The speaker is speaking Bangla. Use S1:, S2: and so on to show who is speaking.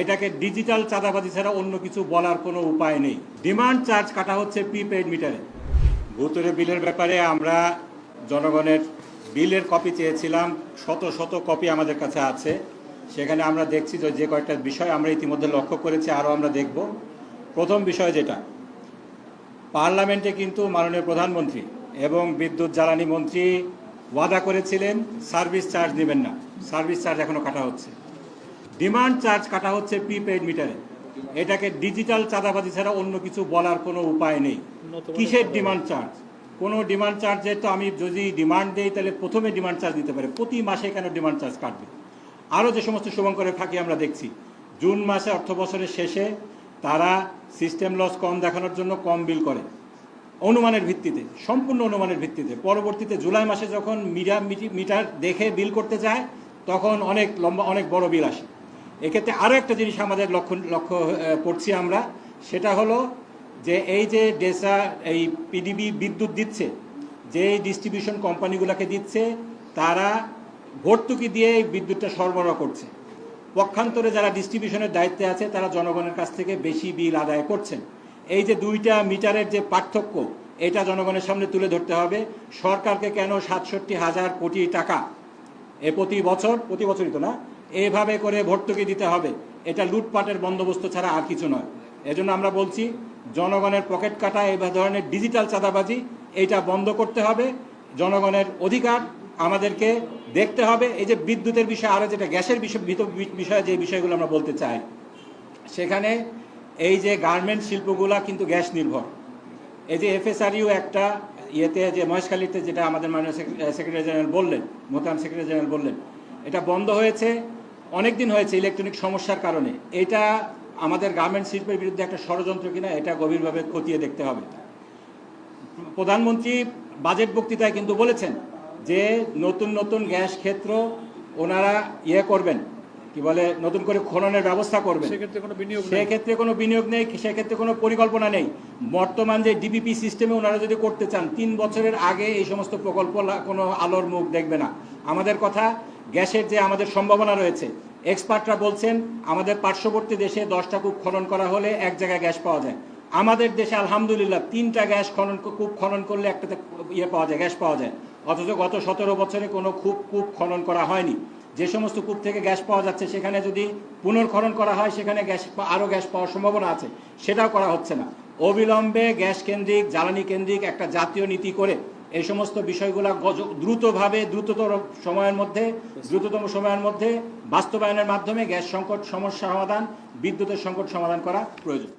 S1: এটাকে ডিজিটাল চাঁদাবাজি ছাড়া অন্য কিছু বলার কোনো উপায় নেই। ডিমান্ড চার্জ কাটা হচ্ছে প্রিপেইড মিটারে। ভূতুরে বিলের ব্যাপারে আমরা জনগণের বিলের কপি চেয়েছিলাম, শত শত কপি আমাদের কাছে আছে। সেখানে আমরা দেখছি যে কয়েকটা বিষয় আমরা ইতিমধ্যে লক্ষ্য করেছি, আরও আমরা দেখব। প্রথম বিষয় যেটা, পার্লামেন্টে কিন্তু মাননীয় প্রধানমন্ত্রী এবং বিদ্যুৎ জ্বালানি মন্ত্রী ওয়াদা করেছিলেন সার্ভিস চার্জ নেবেন না, সার্ভিস চার্জ এখনও কাটা হচ্ছে। ডিমান্ড চার্জ কাটা হচ্ছে প্রিপেইড মিটারে। এটাকে ডিজিটাল চাঁদাবাজি ছাড়া অন্য কিছু বলার কোনো উপায় নেই। কিসের ডিমান্ড চার্জ? কোনো ডিমান্ড চার্জে তো আমি যদি ডিমান্ড দেই তাহলে প্রথমে ডিমান্ড চার্জ দিতে পারে, প্রতি মাসে কেন ডিমান্ড চার্জ কাটবে? আরও যে সমস্ত শুভঙ্করের ফাঁকি আমরা দেখছি, জুন মাসে অর্থ বছরের শেষে তারা সিস্টেম লস কম দেখানোর জন্য কম বিল করে অনুমানের ভিত্তিতে, সম্পূর্ণ অনুমানের ভিত্তিতে। পরবর্তীতে জুলাই মাসে যখন মিটার দেখে বিল করতে যায় তখন অনেক লম্বা, অনেক বড় বিল আসে। এক্ষেত্রে আরও একটা জিনিস আমাদের লক্ষ্য করছি আমরা, সেটা হলো যে এই যে ডেসা এই পিডিবি বিদ্যুৎ দিচ্ছে, যে ডিস্ট্রিবিউশন কোম্পানিগুলোকে দিচ্ছে, তারা ভর্তুকি দিয়ে এই বিদ্যুৎটা সরবরাহ করছে। পক্ষান্তরে যারা ডিস্ট্রিবিউশনের দায়িত্বে আছে তারা জনগণের কাছ থেকে বেশি বিল আদায় করছেন। এই যে দুইটা মিটারের যে পার্থক্য, এটা জনগণের সামনে তুলে ধরতে হবে। সরকারকে কেন ৬৭,০০০ কোটি টাকা প্রতি বছরই তো না, এইভাবে করে ভর্তুকি দিতে হবে? এটা লুটপাটের বন্দোবস্ত ছাড়া আর কিছু নয়। এজন্য আমরা বলছি জনগণের পকেট কাটা এই ধরনের ডিজিটাল চাঁদাবাজি এইটা বন্ধ করতে হবে। জনগণের অধিকার আমাদেরকে দেখতে হবে। এই যে বিদ্যুতের বিষয়, আরও যেটা গ্যাসের বিষয়ে যে বিষয়গুলো আমরা বলতে চাই, সেখানে এই যে গার্মেন্ট শিল্পগুলা কিন্তু গ্যাস নির্ভর। এই যে এফএসআরইউ একটা ইয়েতে যে মহেশখালীতে, যেটা আমাদের মাননীয় সেক্রেটারি জেনারেল বললেন, মোহতারাম সেক্রেটারি জেনারেল বললেন, এটা বন্ধ হয়েছে অনেক দিন হয়েছে ইলেকট্রনিক সমস্যার কারণে। এটা আমাদের গার্মেন্ট শিল্পের বিরুদ্ধে একটা ষড়যন্ত্র কিনা, এটা গভীরভাবে খতিয়ে দেখতে হবে। প্রধানমন্ত্রী বাজেট বক্তৃতায় কিন্তু বলেছেন যে নতুন নতুন গ্যাস ক্ষেত্র ওনারা করবেন, কি বলে, নতুন করে খননের ব্যবস্থা করবেন। সেক্ষেত্রে কোনো বিনিয়োগ নেই, সেক্ষেত্রে কোনো পরিকল্পনা নেই। বর্তমান যে ডিবিপি সিস্টেমে ওনারা যদি করতে চান, 3 বছরের আগে এই সমস্ত প্রকল্প কোনো আলোর মুখ দেখবে না। আমাদের কথা, গ্যাসের যে আমাদের সম্ভাবনা রয়েছে, এক্সপার্টরা বলছেন আমাদের পার্শ্ববর্তী দেশে 10টা কূপ খনন করা হলে এক জায়গায় গ্যাস পাওয়া যায়। আমাদের দেশে আলহামদুলিল্লাহ 3টা কূপ খনন করলে একটাতে পাওয়া যায়, গ্যাস পাওয়া যায়। অথচ গত 17 বছরে কোনো কূপ খনন করা হয়নি। যে সমস্ত কূপ থেকে গ্যাস পাওয়া যাচ্ছে সেখানে যদি পুনর্খনন করা হয়, সেখানে আরও গ্যাস পাওয়ার সম্ভাবনা আছে, সেটাও করা হচ্ছে না। অবিলম্বে গ্যাস কেন্দ্রিক, জ্বালানি কেন্দ্রিক একটা জাতীয় নীতি করে এই সমস্ত বিষয়গুলো দ্রুততম সময়ের মধ্যে বাস্তবায়নের মাধ্যমে গ্যাস সংকট সমস্যা সমাধান, বিদ্যুতের সংকট সমাধান করা প্রয়োজন।